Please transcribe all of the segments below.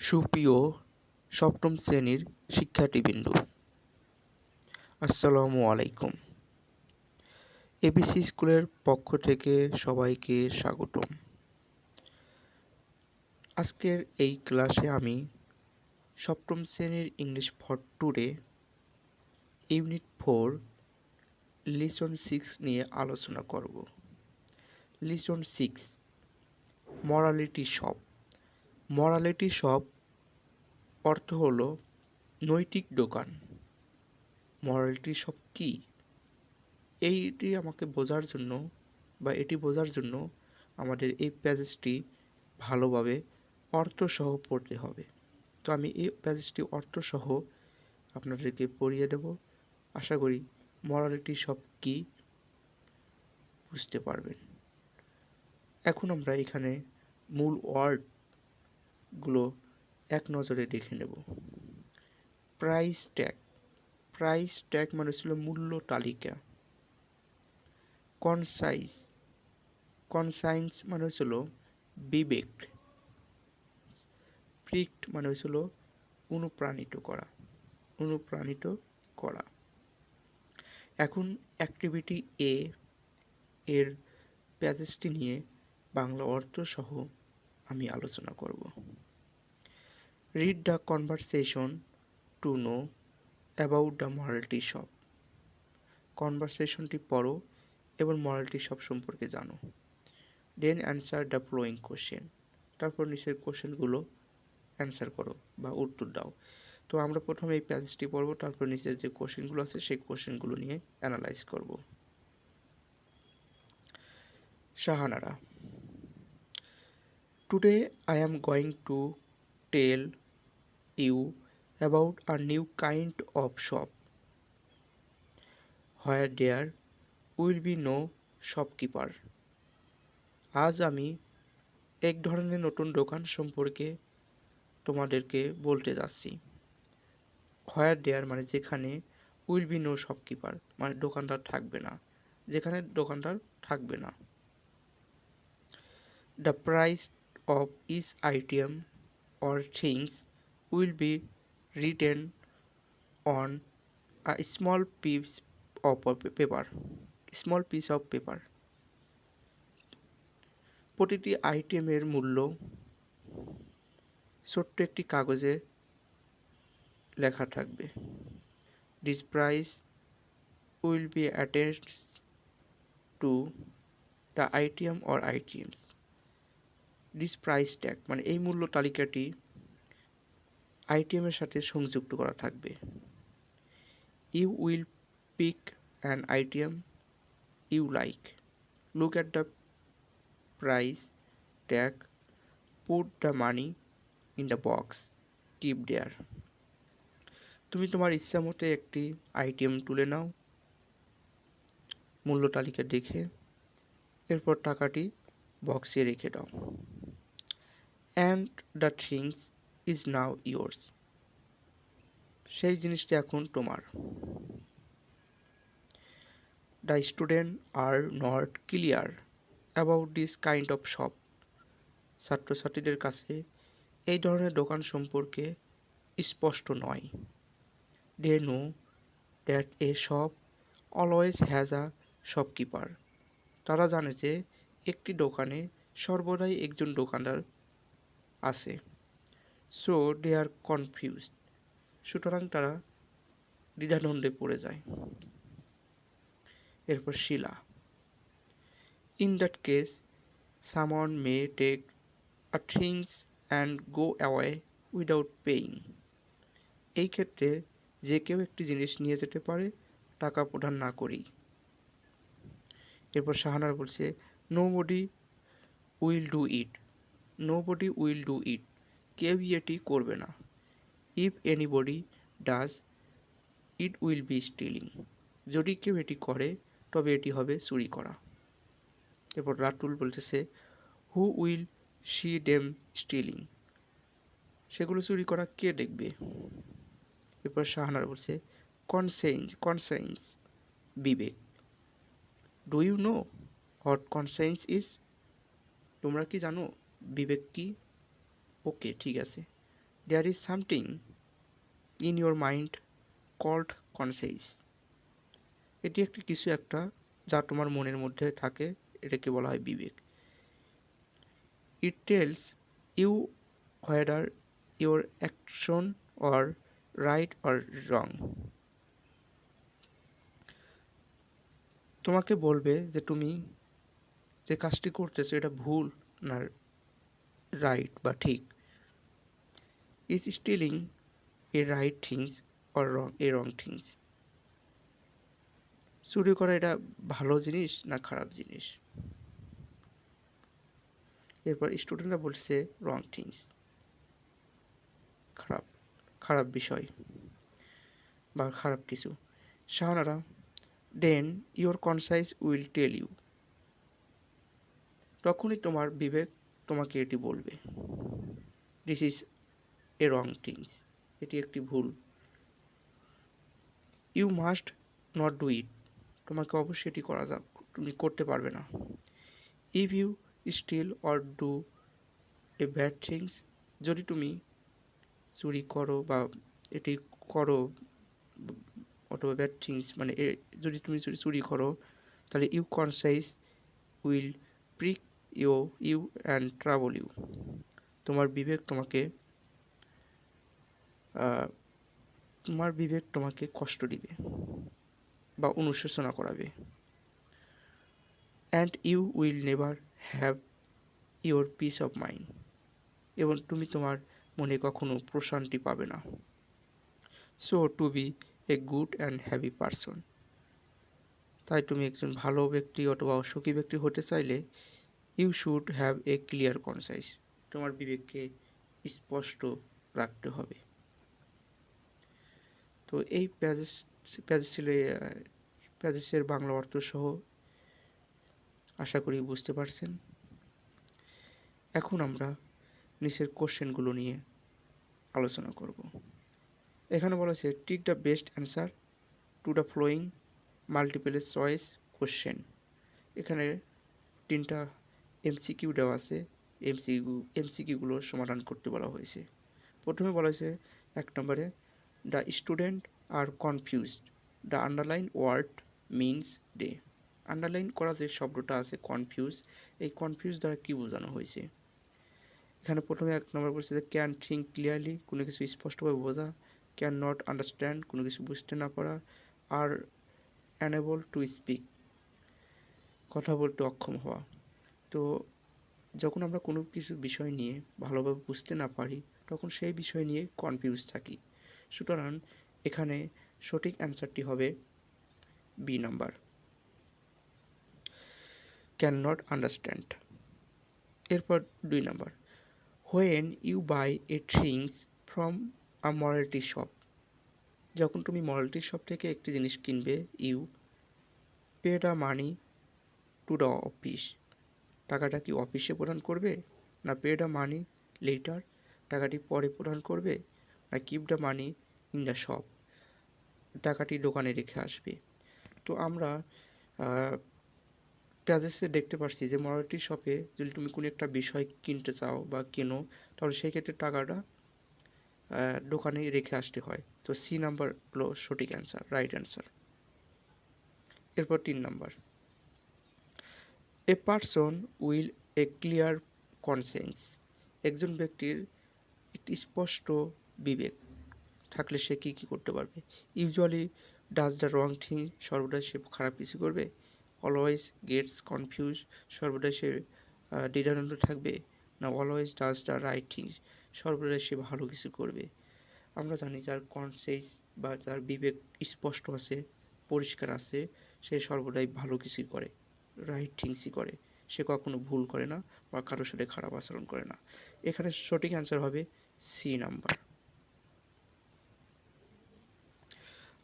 সুপ্রিয় সপ্তম শ্রেণীর শিক্ষার্থীবৃন্দ, আসসালামু আলাইকুম। এবিসি স্কুলের পক্ষ থেকে সবাইকে স্বাগতম। আজকের এই ক্লাসে আমি সপ্তম শ্রেণীর English for today unit 4 lesson 6 নিয়ে আলোচনা করব। Lesson 6, morality shop. Morality shop অর্থ হলো নৈতিক দোকান। মরালিটি শপ কি? এটি বোঝার জন্য আমাদের এই প্যাসেজটি ভালোভাবে অর্থসহ পড়তে হবে। তো আমি এই প্যাসেজটি অর্থসহ আপনাদেরকে পড়িয়ে দেব। আশা করি মরালিটি শপ কি বুঝতে পারবেন। এখন আমরা এখানে মূল ওয়ার্ডগুলো এক নজরে দেখে নেব। Price tag. প্রাইস ট্যাগ মানে ছিল মূল্য তালিকা। কনসাইজ। কনসাইন্স মানে হচ্ছিল বিবেক। প্রিক্ট মানে হচ্ছিল অনুপ্রাণিত করা। এখন অ্যাক্টিভিটি এ এর প্যাসেজটি নিয়ে বাংলা অর্থ সহ আমি আলোচনা করব। Read the conversation to know about the morality shop. কনভারসেশনটি পড়ো এবং মরালিটি শপ সম্পর্কে জানো। Then answer the following question. তারপর নিচের কোশ্চেনগুলো অ্যান্সার করো বা উত্তর দাও। তো আমরা প্রথমে এই প্যাসেজটি পড়ব, তারপর নিচের যে কোশ্চেনগুলো আছে সেই কোশ্চেনগুলো নিয়ে অ্যানালাইজ করব। Shahanara. Today I am going to tell you about a new kind of shop where there will be no shopkeeper. আজ আমি এক ধরনের নতুন দোকান সম্পর্কে তোমাদেরকে বলতে যাচ্ছি। where there মানে যেখানে, will be no shopkeeper মানে দোকানদার থাকবে না, যেখানে দোকানদার থাকবে না। The price of each item or things will be written on a small piece of paper. প্রতিটি আইটেমের মূল্য ছোট্ট একটি কাগজে লেখা থাকবে। This price will be attached to the item or items. This price tag মানে এই মূল্য তালিকাটি আইটেমের সাথে সংযুক্ত করা থাকবে। You will pick an item you like. Look at the price tag, put the money in the box, keep there. তুমি তোমার ইচ্ছা মতো একটি আইটেম তুলে নাও মূল্য তালিকা দেখে, এরপর টাকাটি বক্সে রেখে দাও। And the things is now yours. সেই জিনিসটি এখন তোমার। The students are not clear about this kind of shop. ছাত্রছাত্রীদের কাছে এই ধরনের দোকান সম্পর্কে স্পষ্ট নয়। They know that a shop always has a shopkeeper. তারা জানে যে একটি দোকানে সর্বদাই একজন দোকানদার আছে। So they are confused. সুতরাং তারা দ্বিধাদ্বন্দ্বে পড়ে যায়। এরপর শিলা। In that case, someone may take a things and go away without paying. এই ক্ষেত্রে যে কেউ একটি জিনিস নিয়ে যেতে পারে টাকা প্রদান না করেই। এরপর শাহানার বলছে nobody will do it. Nobody will do it. কেউই এটি করবে না। If anybody does, it will be stealing. যদি কেউ এটি করে তবে এটি হবে চুরি করা। এরপর রাতুল বলতেছে who will see them stealing. সেগুলো চুরি করা কে দেখবে? এরপর শাহানার বলছে conscience, Vivek. Do you know what conscience is? তোমরা কি জানো বিবেক কি? ওকে, ঠিক আছে। There is something in your mind called conscience. এটি একটি কিছু একটা যা তোমার মনের মধ্যে থাকে, এটাকে বলা হয় বিবেক। It tells you whether your action or right or wrong. তোমাকে বলবে যে তুমি যে কাজটি করতেছো এটা ভুল না রাইট বা ঠিক। Is stealing a right things or wrong things? চুরি করা এটা ভালো জিনিস না খারাপ জিনিস? এরপর স্টুডেন্টরা বলছে রং থিংস, খারাপ খারাপ বিষয় বা খারাপ কিছু। Shahanara, then your conscience will tell you, তখনই তোমার বিবেক তোমাকে এটি বলবে this is a wrong things, এটি একটি ভুল। You must not do it, তোমাকে অবশ্যই এটি করা যাক, তুমি করতে পারবে না। If you still or do a bad things, যদি তুমি চুরি করো বা এটি করো অথবা ব্যাড থিংস মানে যদি তুমি চুরি করো, তাহলে you concise will prick you and trouble you, তোমার বিবেক তোমাকে কষ্ট দিবে বা অনুশোচনা করাবে। And you will never have your peace of mind, এবং তুমি তোমার মনে কখনো প্রশান্তি পাবে না। So to be a good and happy person, তাই তুমি একজন ভালো ব্যক্তি অথবা সুখী ব্যক্তি হতে চাইলে you should have a clear concise, তোমার বিবেককে স্পষ্ট রাখতে হবে। তো এই প্যাজেসের বাংলা অর্থ সহ আশা করি বুঝতে পারছেন। এখন আমরা নিচের কোশ্চেনগুলো নিয়ে আলোচনা করব। এখানে বলা হয়েছে tick the best answer to the following multiple choice question. এখানে 3টা এমসিকিউ দেওয়া আছে, এমসিকিউগুলোর সমাধান করতে বলা হয়েছে। প্রথমে বলা হয়েছে 1 নম্বরে, the student are confused, the underline word means day. Underline করা যে শব্দটা আছে কনফিউজ, এই কনফিউজ দ্বারা কী বোঝানো হয়েছে? এখানে প্রথমে 1 নম্বর বলছে যে ক্যান থিঙ্ক ক্লিয়ারলি, কোনো কিছু স্পষ্টভাবে বোঝা। ক্যান নট আন্ডারস্ট্যান্ড, কোনো কিছু বুঝতে না পারা। আর অ্যানেবল টু স্পিক, কথা বলতে অক্ষম হওয়া। তো যখন আমরা কোনো কিছু বিষয় নিয়ে ভালোভাবে বুঝতে না পারি, তখন সেই বিষয় নিয়ে কনফিউজ থাকি। সুতরাং এখানে সঠিক অ্যান্সারটি হবে B number, can not understand. এরপর 2 number, when you buy a things from a morality shop, যখন তুমি মরালিটি শপ থেকে একটি জিনিস কিনবে, you pay the money to the office, টাকাটা কি অফিসে প্রদান করবে, না পে দ্য মানি লেটার, টাকাটি পরে প্রদান করবে, না keep the money in the shop, টাকাটি দোকানে রেখে আসবে। তো আমরা প্যাজেসে দেখতে পাচ্ছি যে মরালিটি শপে যদি তুমি কোনো একটা বিষয় কিনতে চাও বা কেনো, তাহলে সেই ক্ষেত্রে টাকাটা দোকানে রেখে আসতে হয়। তো সি নাম্বার হলো সঠিক অ্যান্সার, রাইট অ্যান্সার। এরপর 3 number, a person will A clear conscience, একজন ব্যক্তির একটি স্পষ্ট বিবেক থাকলে সে কী করতে পারবে? Usually does the wrong thing, সর্বদা সে খারাপ কিছু করবে। অলওয়েজ গেটস কনফিউজ, সর্বদা সে দ্বিধাদ্বন্দ্ব থাকবে। না always does the right things, সর্বদা সে ভালো কিছু করবে। আমরা জানি যার কনসেন্স বা যার বিবেক স্পষ্ট আছে, পরিষ্কার আছে, সে সর্বদাই ভালো কিছুই করে, রাইট থিংসই করে, সে কখনো ভুল করে না বা কারোর সাথে খারাপ আচরণ করে না। এখানে সঠিক অ্যান্সার হবে সি নাম্বার।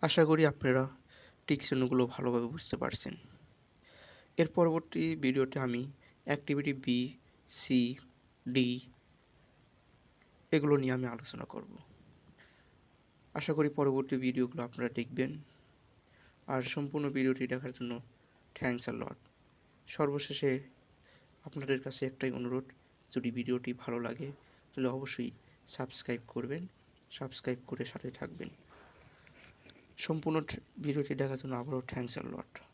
আশা করি আপনারা টিকশনগুলো ভালোভাবে বুঝতে পারছেন। এর পরবর্তী ভিডিওতে আমি অ্যাক্টিভিটি বি, সি, ডি এগুলো নিয়ে আমি আলোচনা করব। আশা করি পরবর্তী ভিডিওগুলো আপনারা দেখবেন। আর সম্পূর্ণ ভিডিওটি দেখার জন্য থ্যাঙ্কস আ লট। সর্বশেষে আপনাদের কাছে একটাই অনুরোধ, যদি ভিডিওটি ভালো লাগে তাহলে অবশ্যই সাবস্ক্রাইব করবেন, সাবস্ক্রাইব করে সাথে থাকবেন। সম্পূর্ণ ভিডিওটি দেখার জন্য আবারও থ্যাঙ্কস আ লট।